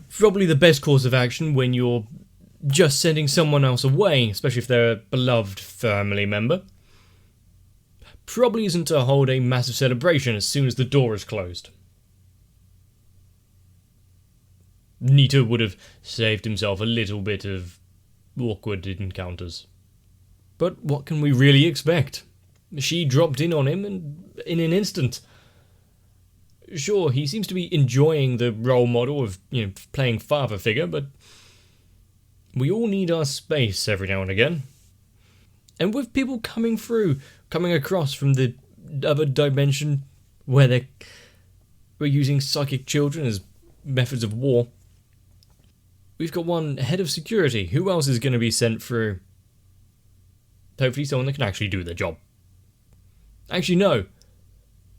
probably the best course of action when you're just sending someone else away, especially if they're a beloved family member, probably isn't to hold a massive celebration as soon as the door is closed. Nita would have saved himself a little bit of awkward encounters. But what can we really expect? She dropped in on him in an instant. Sure, he seems to be enjoying the role model of, playing father figure, but we all need our space every now and again. And with people coming across from the other dimension where we're using psychic children as methods of war, we've got one head of security. Who else is going to be sent through? Hopefully someone that can actually do their job. Actually, no.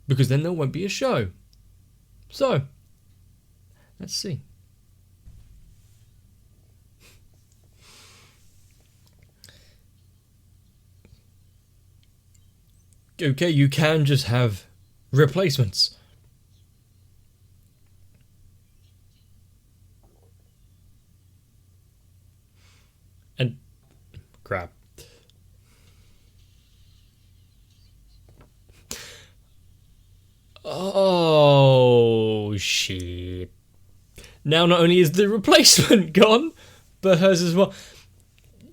Because then there won't be a show. So, let's see. Okay, you can just have replacements. And crap. Oh shit. Now not only is the replacement gone, but hers as well.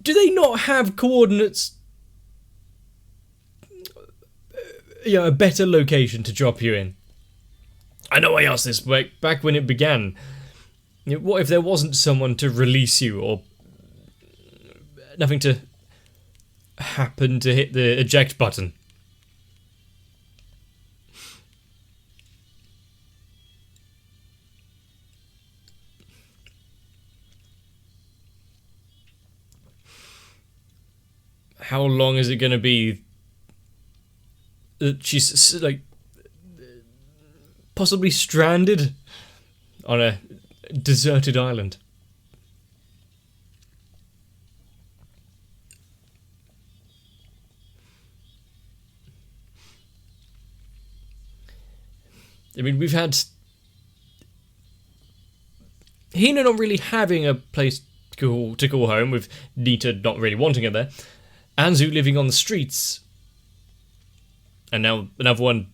Do they not have coordinates? A better location to drop you in. I know I asked this back when it began. What if there wasn't someone to release you, or nothing to happen to hit the eject button? How long is it going to be that she's possibly stranded on a deserted island? I mean, we've had Hina not really having a place to call home, with Nita not really wanting her there, Anzu living on the streets, and now another one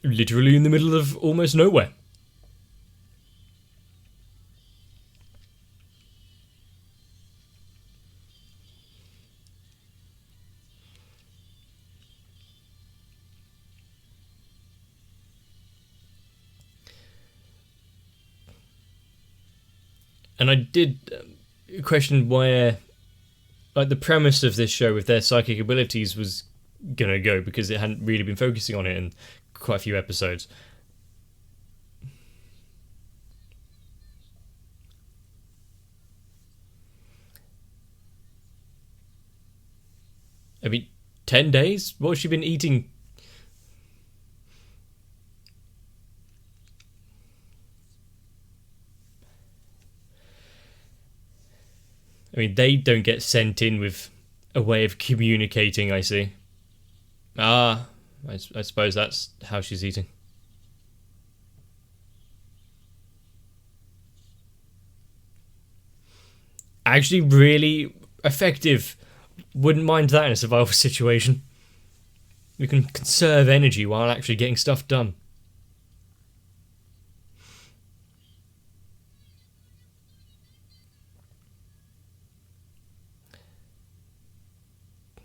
literally in the middle of almost nowhere. And I did question where, the premise of this show with their psychic abilities was gonna go, because it hadn't really been focusing on it in quite a few episodes. I mean, 10 days? What has she been eating? I mean, they don't get sent in with a way of communicating, I see. I suppose that's how she's eating. Actually, really effective. Wouldn't mind that in a survival situation. We can conserve energy while actually getting stuff done.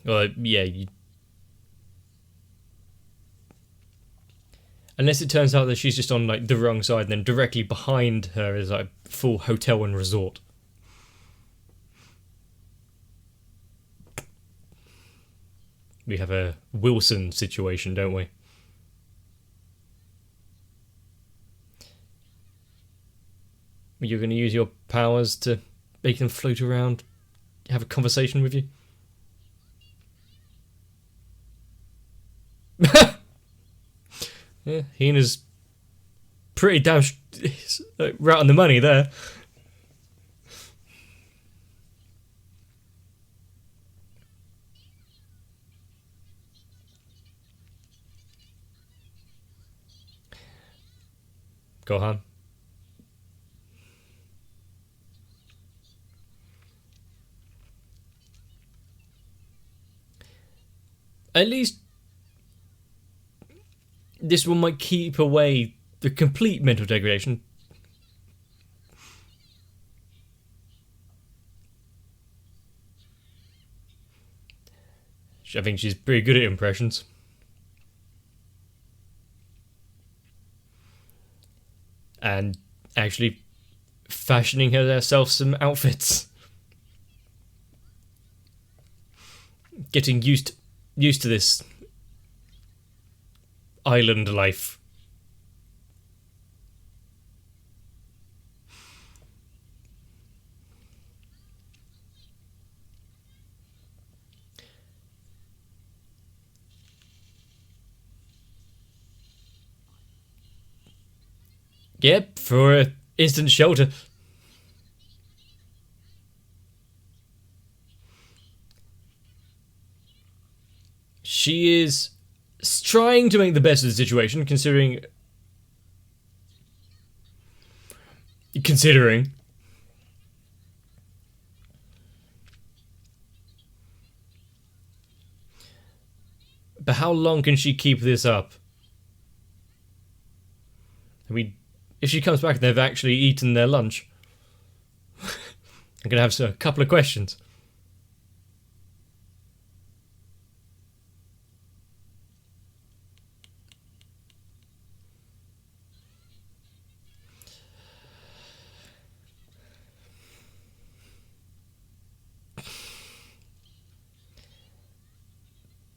Yeah. Unless it turns out that she's just on the wrong side, and then directly behind her is a full hotel and resort. We have a Wilson situation, don't we? You're going to use your powers to make them float around, have a conversation with you? Yeah, Hina's pretty damn right on the money there. Gohan. At least this one might keep away the complete mental degradation. I think she's pretty good at impressions. And actually fashioning herself some outfits. Getting used to this island life. Yep, for instant shelter. She is trying to make the best of the situation, considering. But how long can she keep this up? I mean, if she comes back and they've actually eaten their lunch, I'm going to have a couple of questions.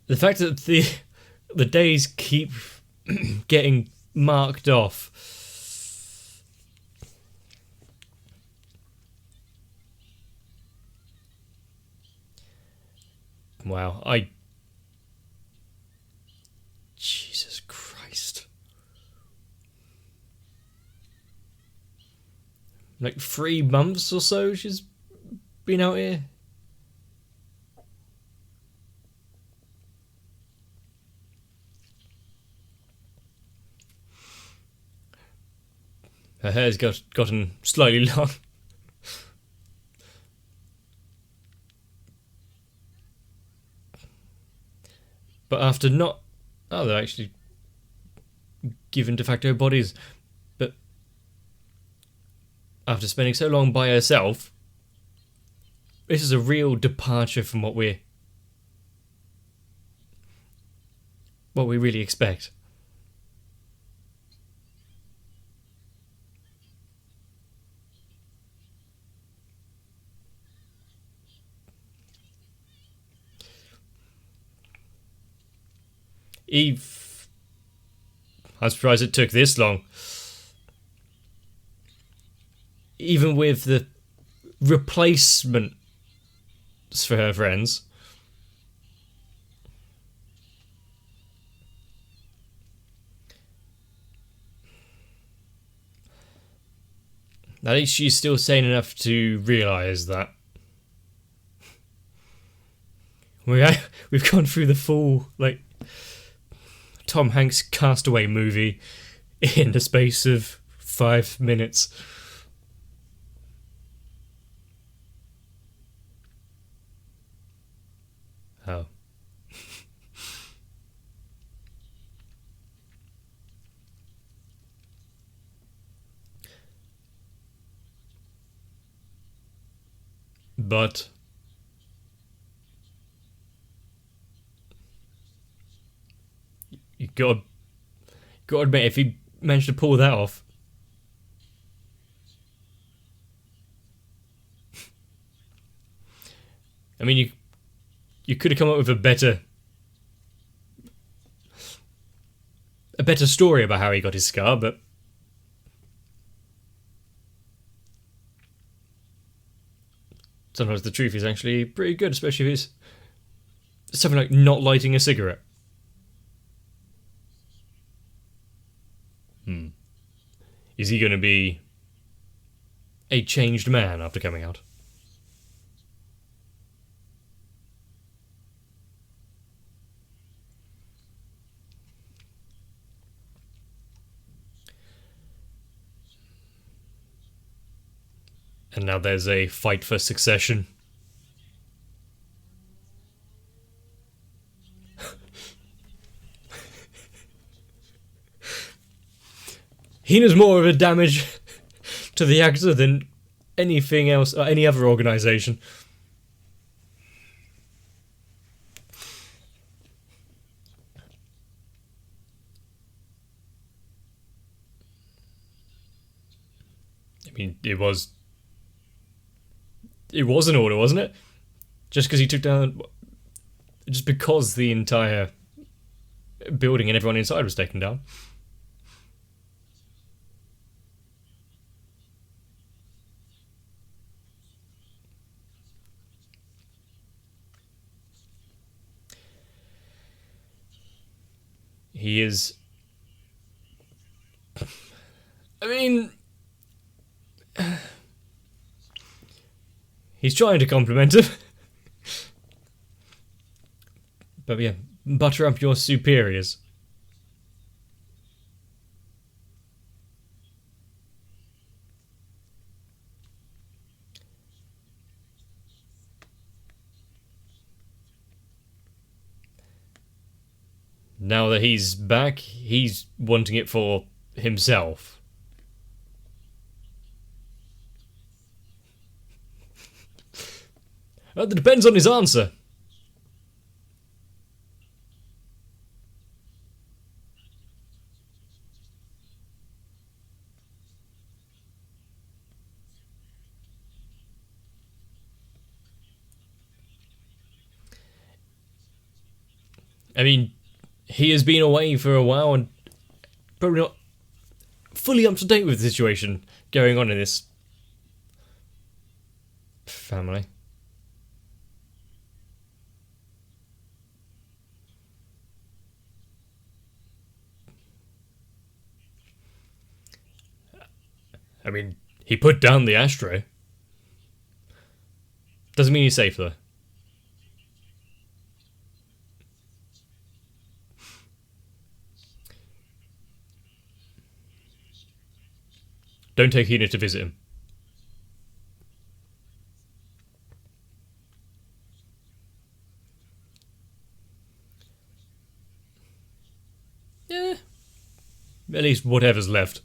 The fact that the days keep getting marked off. Wow, Jesus Christ. Like 3 months or so she's been out here. Her hair's gotten slightly long. But after not... Oh, they're actually given de facto bodies. But after spending so long by herself, this is a real departure from what we really expect. Eve, I'm surprised it took this long. Even with the replacements for her friends. At least she's still sane enough to realise that. We've gone through the full, like, Tom Hanks Castaway movie in the space of 5 minutes. Oh. But you gotta admit, if he managed to pull that off. I mean, you could have come up with a better story about how he got his scar, but sometimes the truth is actually pretty good, especially if it's something like not lighting a cigarette. Is he going to be a changed man after coming out? And now there's a fight for succession. Hina's more of a damage to the Yakuza than anything else or any other organization. I mean, it was an order, wasn't it? Just because he took down, just because the entire building and everyone inside was taken down. He is. I mean, he's trying to compliment him. But yeah, butter up your superiors. Now that he's back, he's wanting it for himself. Well, that depends on his answer. I mean, he has been away for a while and probably not fully up to date with the situation going on in this family. I mean, he put down the ashtray. Doesn't mean he's safe, though. Don't take Hina to visit him. Yeah. At least whatever's left.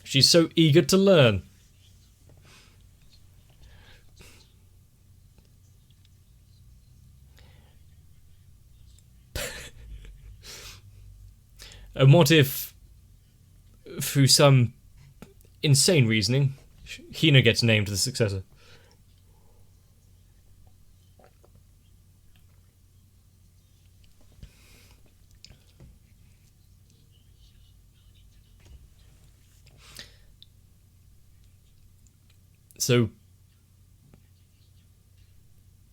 She's so eager to learn. And what if, through some insane reasoning, Hina gets named the successor? So...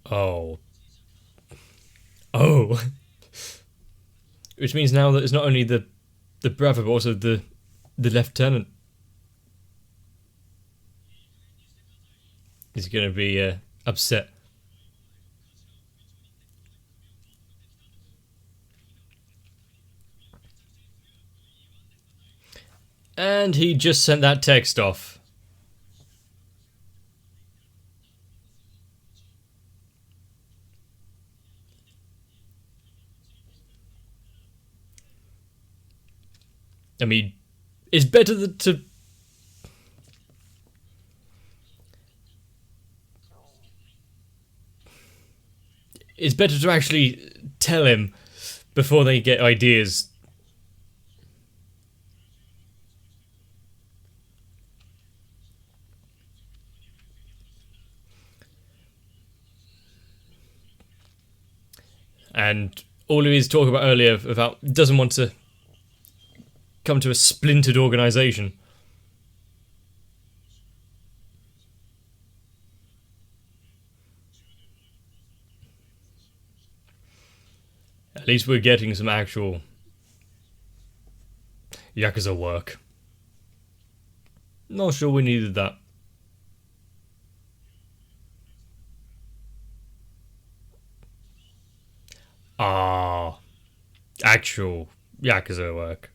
Oh. Oh. Which means now that it's not only the brother, but also the lieutenant. He's going to be upset. And he just sent that text off. I mean, it's better to... It's better to actually tell him before they get ideas. And all of his talk about earlier about doesn't want to come to a splintered organisation. At least we're getting some actual Yakuza work. Not sure we needed that. Ah, actual Yakuza work.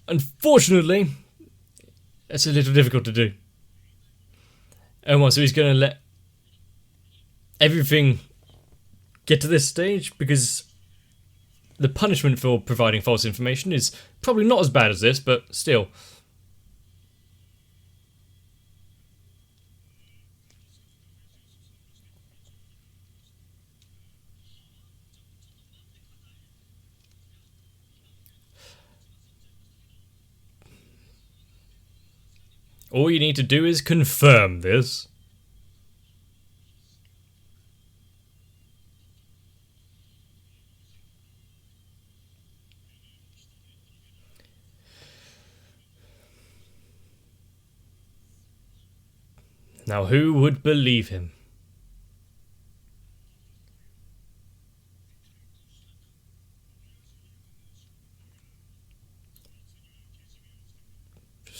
Unfortunately, that's a little difficult to do. Oh, well, so he's going to let everything get to this stage? Because the punishment for providing false information is probably not as bad as this, but still. All you need to do is confirm this. Now, who would believe him?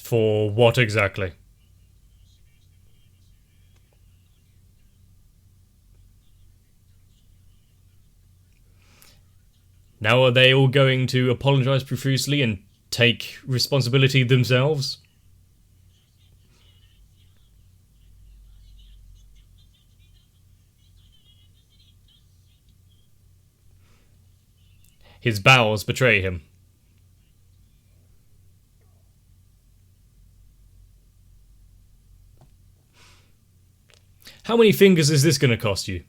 For what exactly? Now are they all going to apologise profusely and take responsibility themselves? His bowels betray him. How many fingers is this going to cost you?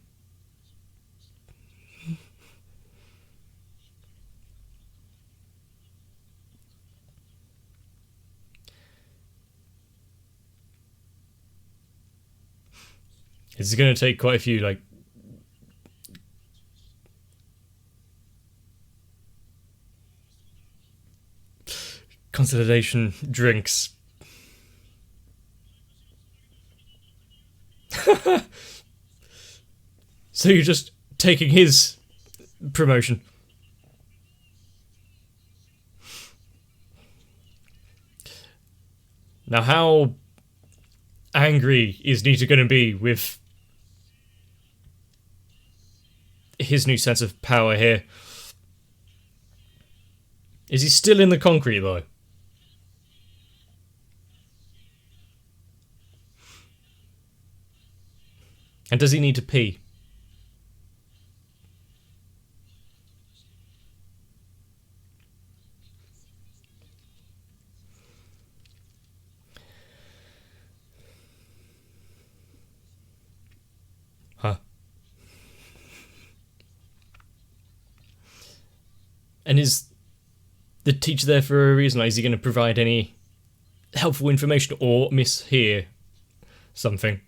This is going to take quite a few, like... consolidation drinks. So you're just taking his promotion. Now how angry is Nita going to be with his new sense of power here? Is he still in the concrete though? And does he need to pee? Huh. And is the teacher there for a reason? Like, is he going to provide any helpful information or mishear something?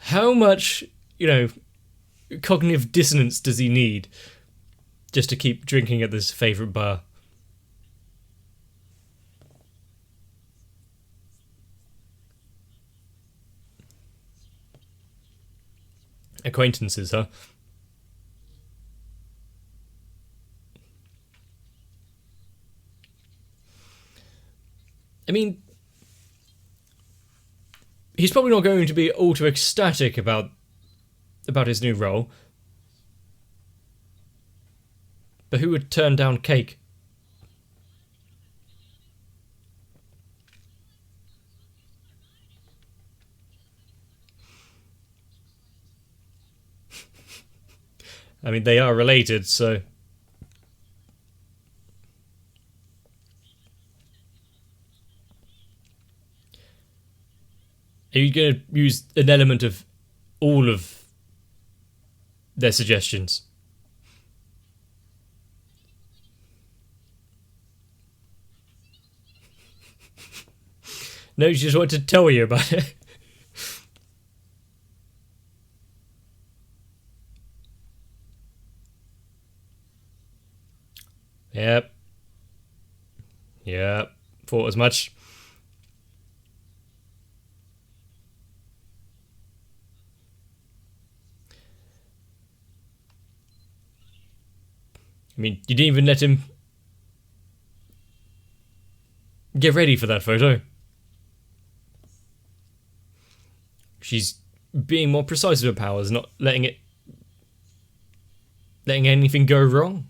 How much, cognitive dissonance does he need just to keep drinking at this favourite bar? Acquaintances, huh? I mean, he's probably not going to be all too ecstatic about his new role. But who would turn down cake? I mean, they are related, so... Are you going to use an element of all of their suggestions? No, she just wanted to tell you about it. Yep. Yep. Thought as much. I mean, you didn't even let him Get ready for that photo. She's being more precise with her powers, not letting anything go wrong.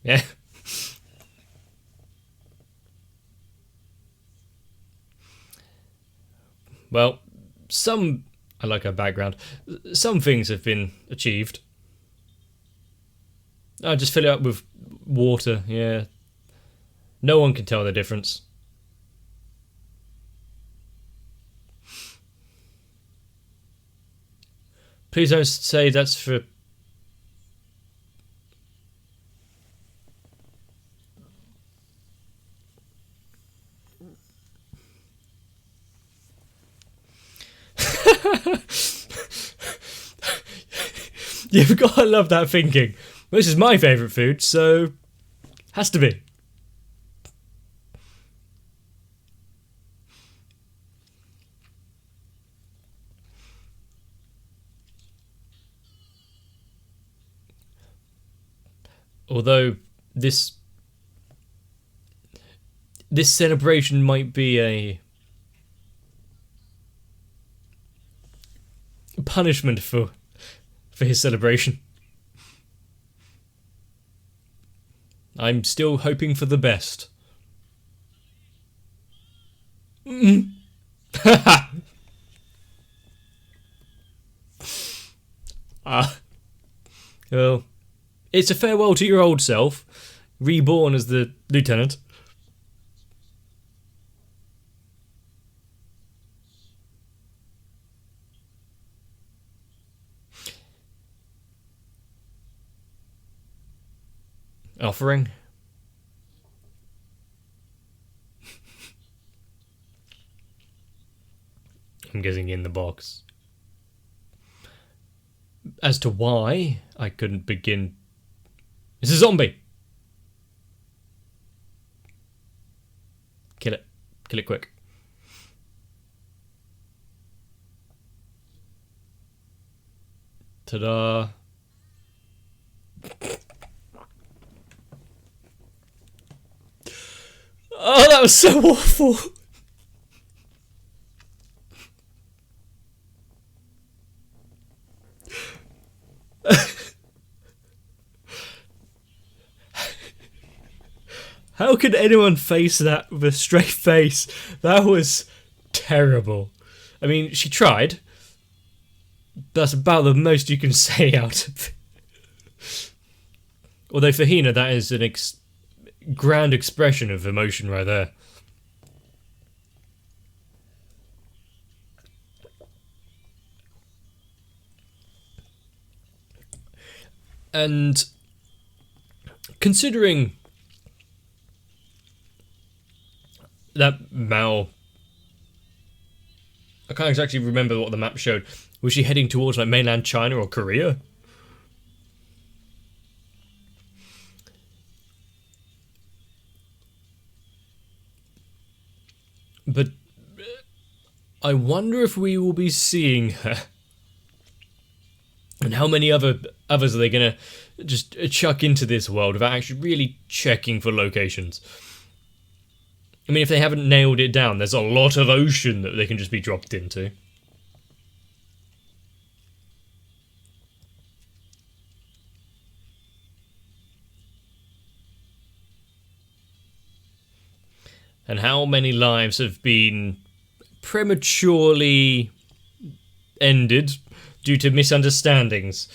Yeah. Well, I like her background. Some things have been achieved. I just fill it up with water, yeah. No one can tell the difference. Please don't say that's for... You've got to love that thinking. This is my favourite food, so... has to be. Although this celebration might be a punishment for his celebration. I'm still hoping for the best. Well, it's a farewell to your old self, reborn as the lieutenant. Offering. I'm guessing in the box. As to why, I couldn't begin. It's a zombie! Kill it. Kill it quick. Ta-da. Oh, that was so awful! How could anyone face that with a straight face? That was terrible. I mean, she tried. That's about the most you can say out of it. Although for Hina, that is an grand expression of emotion right there. And considering that Mao, I can't exactly remember what the map showed. Was she heading towards like mainland China or Korea? But I wonder if we will be seeing her. And how many others are they going to just chuck into this world without actually really checking for locations? I mean, if they haven't nailed it down, there's a lot of ocean that they can just be dropped into. And how many lives have been prematurely ended due to misunderstandings?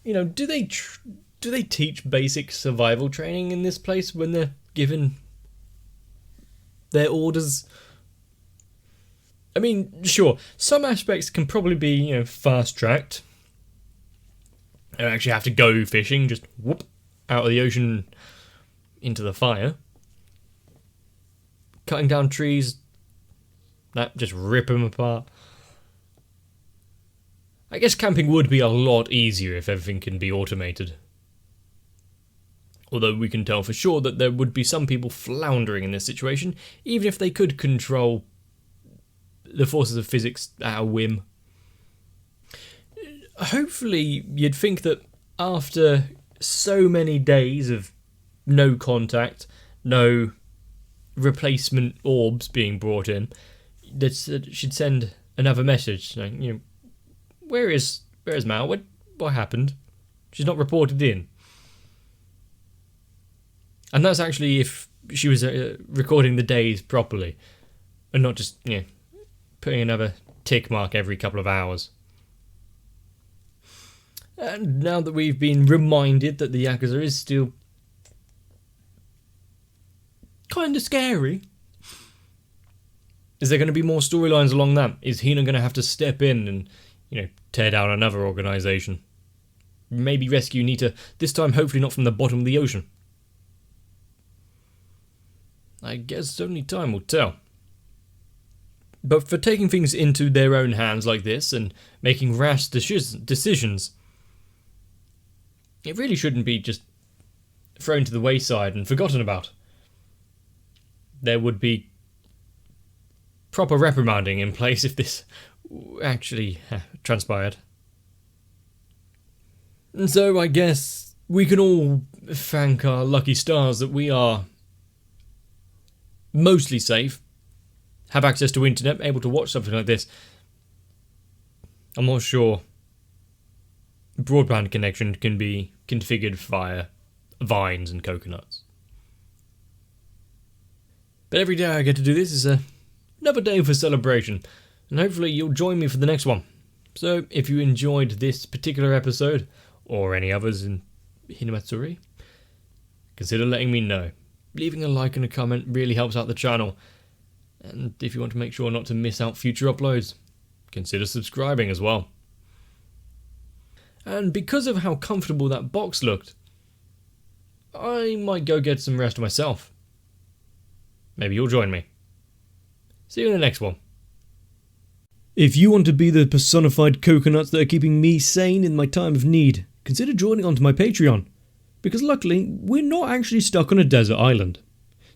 You know, do they teach basic survival training in this place when they're given their orders? I mean, sure, some aspects can probably be, you know, fast-tracked. I don't actually have to go fishing, just whoop, out of the ocean into the fire. Cutting down trees, that just rip them apart. I guess camping would be a lot easier if everything can be automated. Although we can tell for sure that there would be some people floundering in this situation, even if they could control the forces of physics at a whim. Hopefully, you'd think that after so many days of no contact, no replacement orbs being brought in, that she'd send another message saying, where is Mal? What happened? She's not reported in. And that's actually if she was recording the days properly, and not just putting another tick mark every couple of hours. And now that we've been reminded that the Yakuza is still kind of scary, is there going to be more storylines along that? Is Hina going to have to step in and, tear down another organisation? Maybe rescue Nita, this time hopefully not from the bottom of the ocean. I guess only time will tell. But for taking things into their own hands like this and making rash decisions, it really shouldn't be just thrown to the wayside and forgotten about. There would be proper reprimanding in place if this actually transpired. And so I guess we can all thank our lucky stars that we are mostly safe, have access to internet, able to watch something like this. I'm not sure broadband connection can be configured via vines and coconuts. But every day I get to do this is another day for celebration, and hopefully you'll join me for the next one. So if you enjoyed this particular episode, or any others in Hinamatsuri, consider letting me know. Leaving a like and a comment really helps out the channel, and if you want to make sure not to miss out future uploads, consider subscribing as well. And because of how comfortable that box looked, I might go get some rest myself. Maybe you'll join me. See you in the next one. If you want to be the personified coconuts that are keeping me sane in my time of need, consider joining onto my Patreon. Because luckily, we're not actually stuck on a desert island.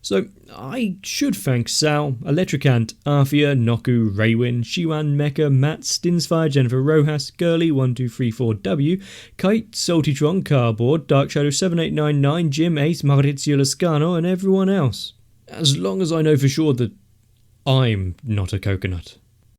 So, I should thank Sal, Electricant, Arthea, Noku, Raywin, Shiwan, Mecha, Matt, Stinsfire, Jennifer Rojas, Girly1234W, Kite, Saltytron, Cardboard, Darkshadow7899, Jim, Ace, Maurizio Lascano, and everyone else. As long as I know for sure that I'm not a coconut.